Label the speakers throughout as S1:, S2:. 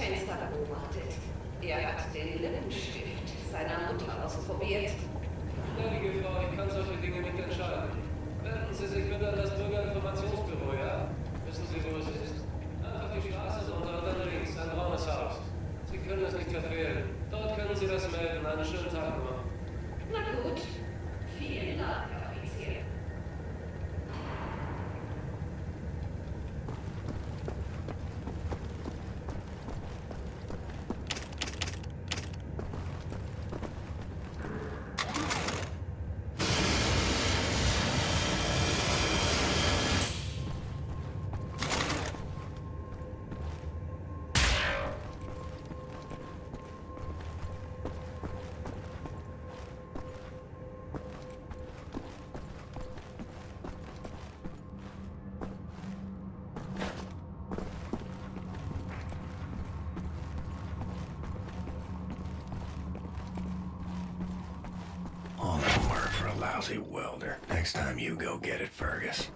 S1: Fenster beobachtet. Er hat den Lippenstift seiner Mutter ausprobiert.
S2: Gnädige Frau, ich kann solche Dinge nicht entscheiden. Wenden Sie sich bitte an das Bürgerinformationsbüro, ja? Wissen Sie, wo es ist? Einfach die Straße runter und dann links, ein braunes Haus. Sie können es nicht verfehlen. Dort können Sie das melden. Einen schönen Tag noch.
S1: Na gut. Vielen Dank, Herr Offizier.
S3: Lousy welder. Next time you go get it, Fergus.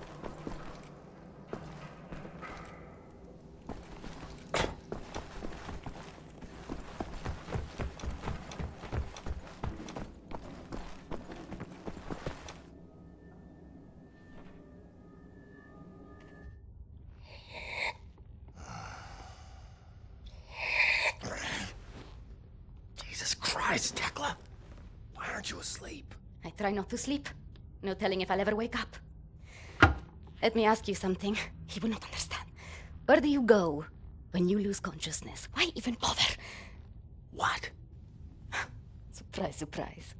S3: Jesus Christ, Tekla! Why aren't you asleep?
S4: I try not to sleep. No telling if I'll ever wake up. Let me ask you something. He will not understand. Where do you go when you lose consciousness? Why even bother?
S3: What?
S4: Surprise, surprise.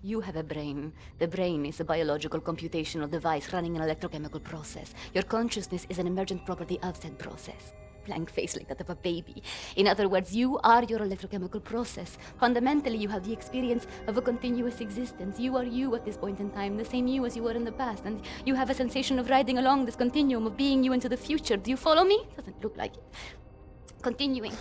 S4: You have a brain. The brain is a biological computational device running an electrochemical process. Your consciousness is an emergent property of said process. Blank face like that of a baby. In other words, you are your electrochemical process. Fundamentally, you have the experience of a continuous existence. You are you at this point in time, the same you as you were in the past, and you have a sensation of riding along this continuum of being you into the future. Do you follow me? Doesn't look like it. Continuing.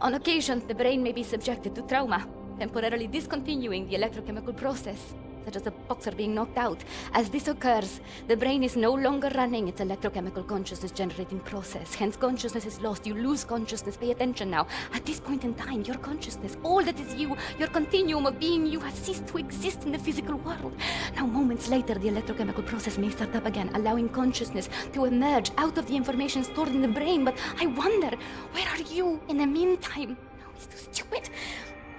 S4: On occasion, the brain may be subjected to trauma, temporarily discontinuing the electrochemical process, such as a boxer being knocked out. As this occurs, the brain is no longer running its electrochemical consciousness-generating process. Hence, consciousness is lost. You lose consciousness. Pay attention now. At this point in time, your consciousness, all that is you, your continuum of being you, has ceased to exist in the physical world. Now, moments later, the electrochemical process may start up again, allowing consciousness to emerge out of the information stored in the brain. But I wonder, where are you in the meantime? No, it's too stupid.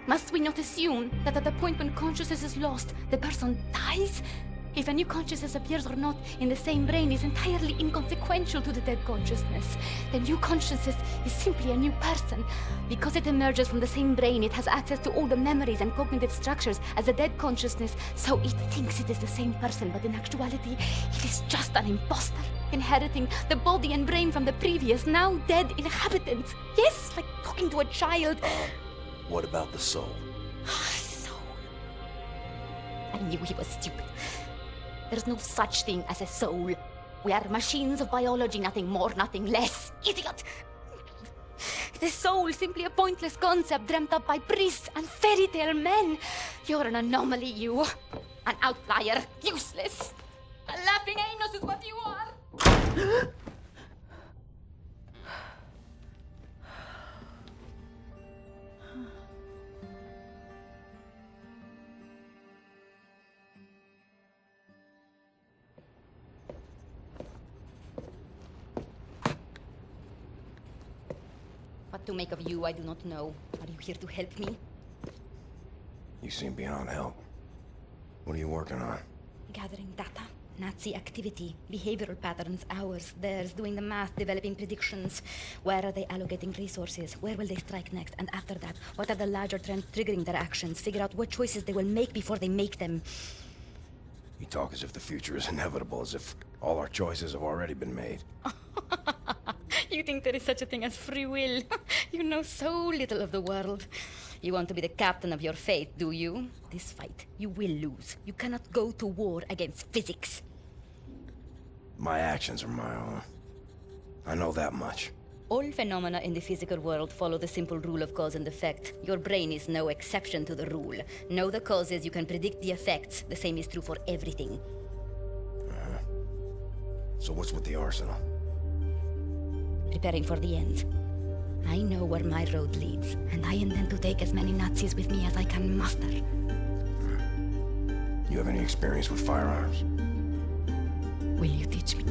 S4: Must we not assume that at the point when consciousness is lost, the person dies? If a new consciousness appears or not in the same brain is entirely inconsequential to the dead consciousness. The new consciousness is simply a new person. Because it emerges from the same brain, it has access to all the memories and cognitive structures as a dead consciousness, so it thinks it is the same person, but in actuality, it is just an imposter, inheriting the body and brain from the previous, now dead inhabitants. Yes, like talking to a child.
S3: What about the soul?
S4: Soul. I knew he was stupid. There's no such thing as a soul. We are machines of biology, nothing more, nothing less. Idiot! The soul, simply a pointless concept dreamt up by priests and fairy tale men. You're an anomaly, you. An outlier. Useless. A laughing anus is what you are. What to make of you, I do not know. Are you here to help me?
S3: You seem beyond help. What are you working on?
S4: Gathering data. Nazi activity. Behavioral patterns. Ours. Theirs. Doing the math. Developing predictions. Where are they allocating resources? Where will they strike next? And after that, what are the larger trends triggering their actions? Figure out what choices they will make before they make them.
S3: You talk as if the future is inevitable, as if all our choices have already been made.
S4: You think there is such a thing as free will? You know so little of the world. You want to be the captain of your fate, do you? This fight, you will lose. You cannot go to war against physics.
S3: My actions are my own. I know that much.
S4: All phenomena in the physical world follow the simple rule of cause and effect. Your brain is no exception to the rule. Know the causes, you can predict the effects. The same is true for everything.
S3: So what's with the arsenal?
S4: Preparing for the end. I know where my road leads, and I intend to take as many Nazis with me as I can muster.
S3: You have any experience with firearms?
S4: Will you teach me?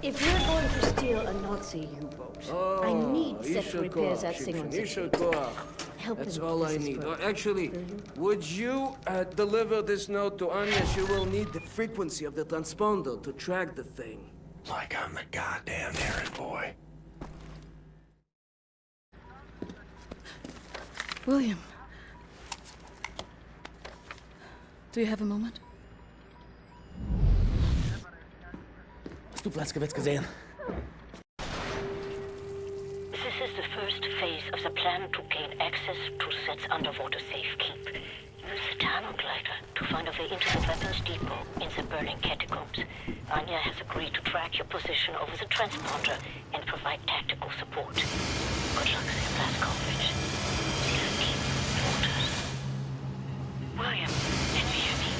S5: If you're going to steal a Nazi U-boat, I need set repairs at Singon. Help
S6: That's
S5: him,
S6: all I
S5: Mrs.
S6: need.
S5: Burke.
S6: Actually, would you deliver this note to Anya? She will need the frequency of the transponder to track the thing.
S3: Like I'm the goddamn errand boy.
S7: William. Do you have a moment?
S8: Hast du Platzgewetz gesehen?
S9: This is the first phase of the plan to gain access to Set's underwater safekeep. Use the tunnel glider to find a way into the weapons depot in the Berlin catacombs. Anya has agreed to track your position over the transponder and provide tactical support. Good luck with your blast coverage. These are deep waters. William, can you hear me?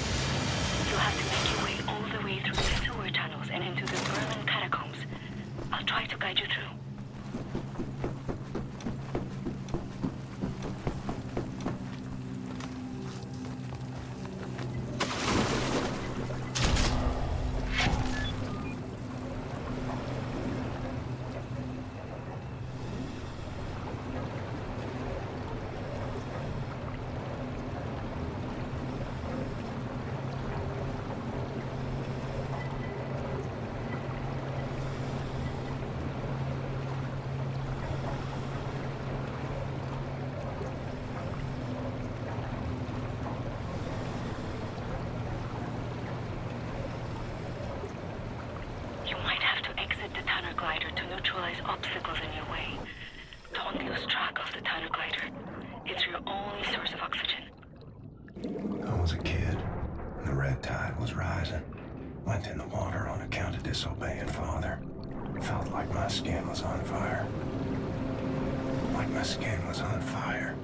S9: You'll have to make your way all the way through the sewer tunnels and into the Berlin catacombs. I'll try to guide you through. Obstacles in your way. Don't lose track of the tunnel glider. It's your only source of oxygen.
S3: I was a kid. The red tide was rising. Went in the water on account of disobeying father. Felt like my skin was on fire. Like my skin was on fire.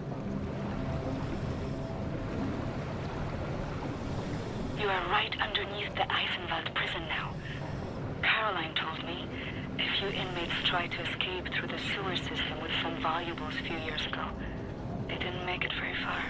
S9: You are right underneath the Eisenwald prison now. Caroline told me a few inmates tried to escape through the sewer system with some valuables a few years ago. They didn't make it very far.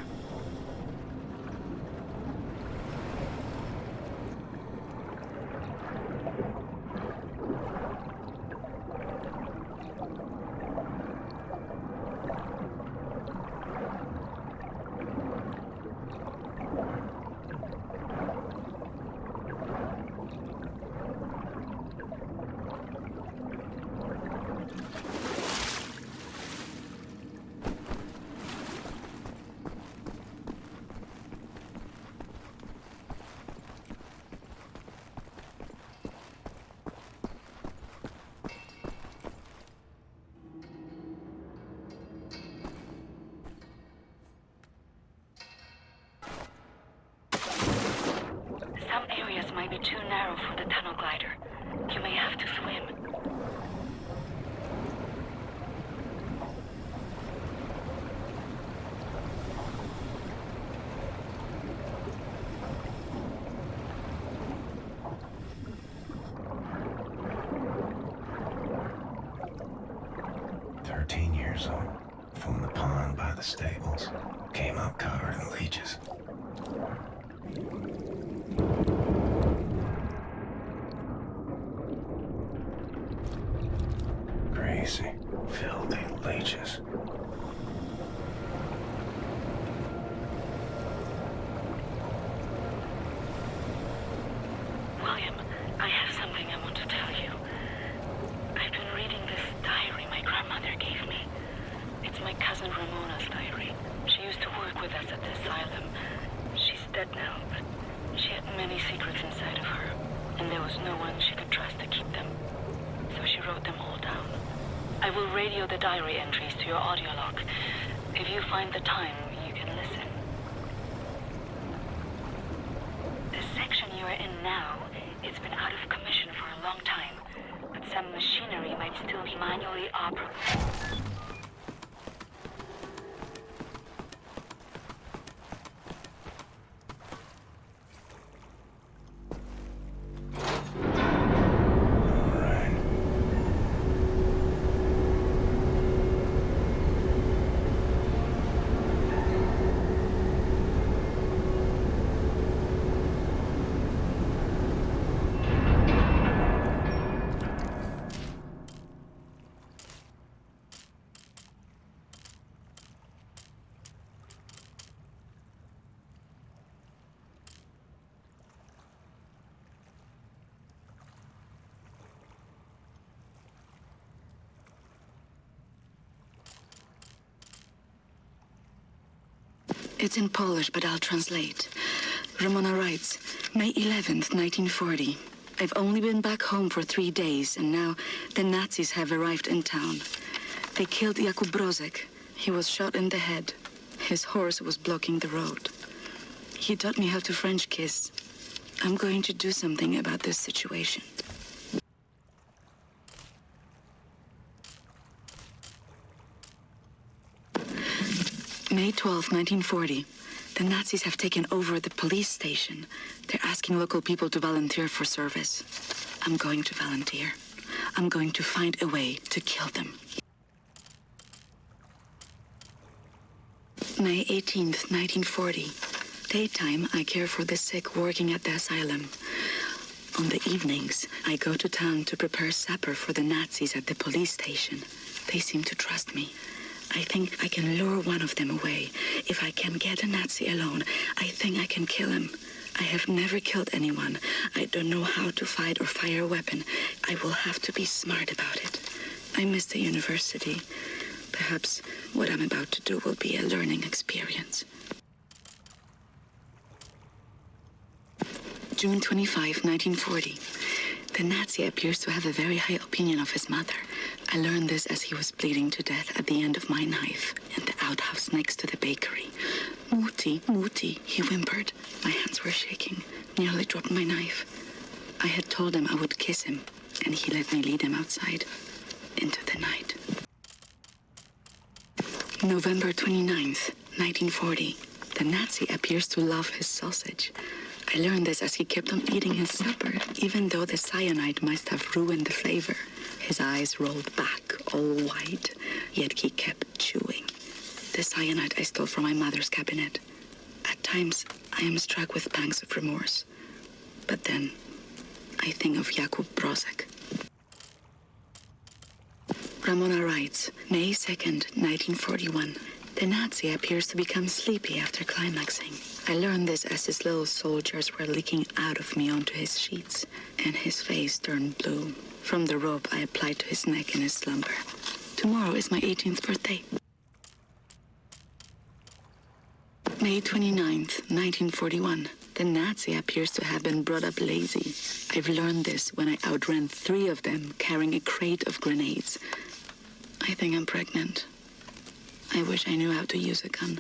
S9: Some areas might be too narrow for the tunnel glider. You may have to swim.
S3: Years old, from the pond by the stables, came up covered in leeches. Crazy, filthy leeches.
S9: William, I have something I want to tell you. I've been reading this diary my grandmother gave me. It's my cousin Ramona's diary. She used to work with us at the asylum. She's dead now, but she had many secrets inside of her. and there was no one she could trust to keep them. So she wrote them all down. I will radio the diary entries to your audio log. If you find the time, you can listen. The section you are in now, it's been out of commission for a long time, but some machinery might still be manually operable.
S10: It's in Polish, but I'll translate. Ramona writes, May 11th, 1940. I've only been back home for 3 days, and now the Nazis have arrived in town. They killed Jakub Brozek. He was shot in the head. His horse was blocking the road. He taught me how to French kiss. I'm going to do something about this situation. May 12, 1940. The Nazis have taken over the police station. They're asking local people to volunteer for service. I'm going to volunteer. I'm going to find a way to kill them. May 18th, 1940. Daytime, I care for the sick working at the asylum. On the evenings, I go to town to prepare supper for the Nazis at the police station. They seem to trust me. I think I can lure one of them away. If I can get a Nazi alone, I think I can kill him. I have never killed anyone. I don't know how to fight or fire a weapon. I will have to be smart about it. I miss the university. Perhaps what I'm about to do will be a learning experience. June 25, 1940. The Nazi appears to have a very high opinion of his mother. I learned this as he was bleeding to death at the end of my knife in the outhouse next to the bakery. Mutti, Mutti, he whimpered. My hands were shaking, nearly dropped my knife. I had told him I would kiss him, and he let me lead him outside into the night. November 29th, 1940. The Nazi appears to love his sausage. I learned this as he kept on eating his supper, even though the cyanide must have ruined the flavor. His eyes rolled back, all white, yet he kept chewing. The cyanide I stole from my mother's cabinet. At times, I am struck with pangs of remorse. But then, I think of Jakub Brozek. Ramona writes, May 2nd, 1941. The Nazi appears to become sleepy after climaxing. I learned this as his little soldiers were leaking out of me onto his sheets, and his face turned blue. From the rope I applied to his neck in his slumber. Tomorrow is my 18th birthday. May 29th, 1941. The Nazi appears to have been brought up lazy. I've learned this when I outran 3 of them carrying a crate of grenades. I think I'm pregnant. I wish I knew how to use a gun.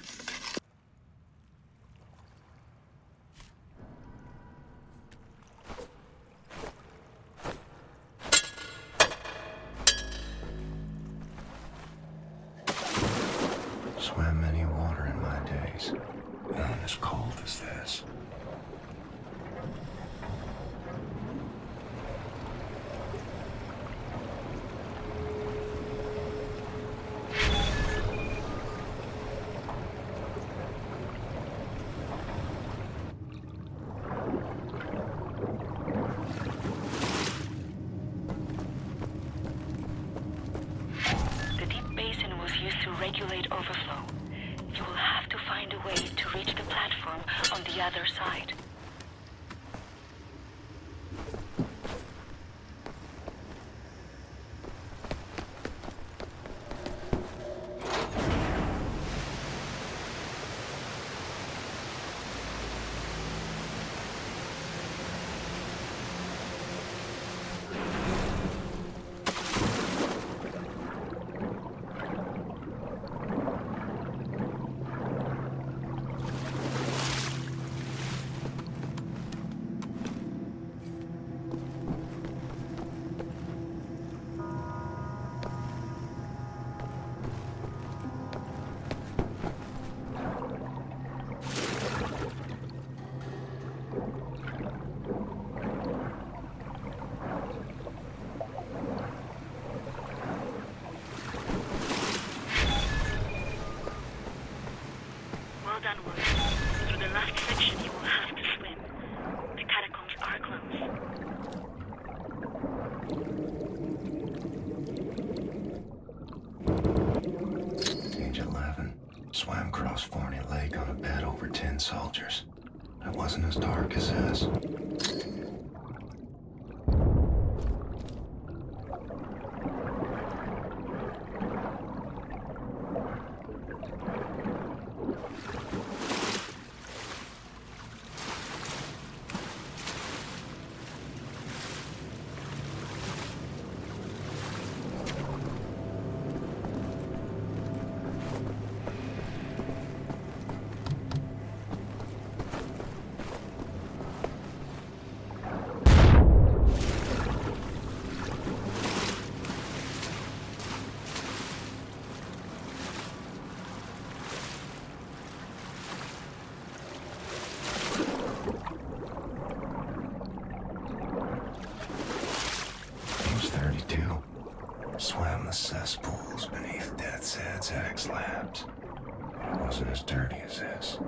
S3: Swam many water in my days. None as cold as this. across Forney Lake on a bed over 10 soldiers. It wasn't as dark as this. Swam the cesspools beneath Death's Head's Axe Labs. It wasn't as dirty as this.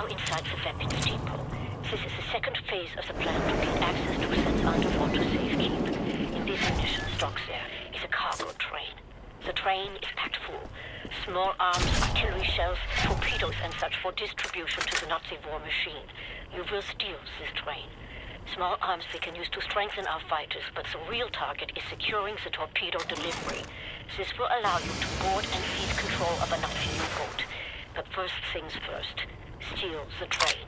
S9: Inside the weapons depot. This is the second phase of the plan to gain access to Set's underwater safekeep. In this munition stocks there is a cargo train. The train is packed full. Small arms, artillery shells, torpedoes and such for distribution to the Nazi war machine. You will steal this train. Small arms we can use to strengthen our fighters, but the real target is securing the torpedo delivery. This will allow you to board and seize control of a Nazi U-boat. But first things first. Steal the train.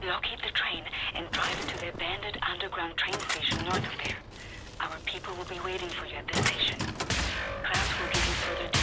S9: Locate the train and drive it to the abandoned underground train station north of there. Our people will be waiting for you at the station. Krauss will give you further details.